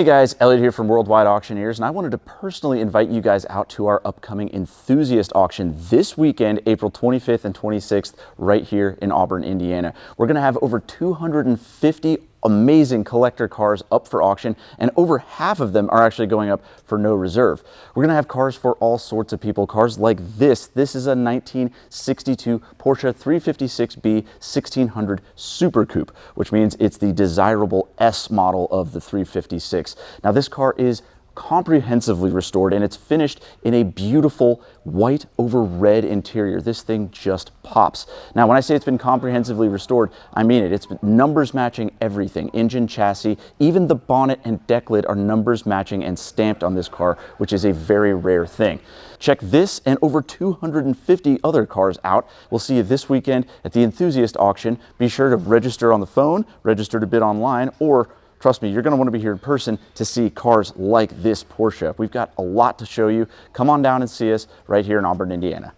Hey guys, Elliot here from Worldwide Auctioneers, and I wanted to personally invite you guys out to our upcoming Enthusiast auction this weekend, April 25th and 26th, right here in Auburn, Indiana. We're going to have over 250 amazing collector cars up for auction, and over half of them are actually going up for no reserve. We're going to have cars for all sorts of people. Cars like this. This is a 1962 Porsche 356B 1600 Super Coupe, which means it's the desirable S model of the 356. Now this car is comprehensively restored, and it's finished in a beautiful white over red interior. This thing just pops. Now, when I say it's been comprehensively restored, I mean it. It's been numbers matching everything. Engine, chassis, even the bonnet and deck lid are numbers matching and stamped on this car, which is a very rare thing. Check this and over 250 other cars out. We'll see you this weekend at the Enthusiast auction. Be sure to register on the phone, register to bid online, or trust me, you're going to want to be here in person to see cars like this Porsche. We've got a lot to show you. Come on down and see us right here in Auburn, Indiana.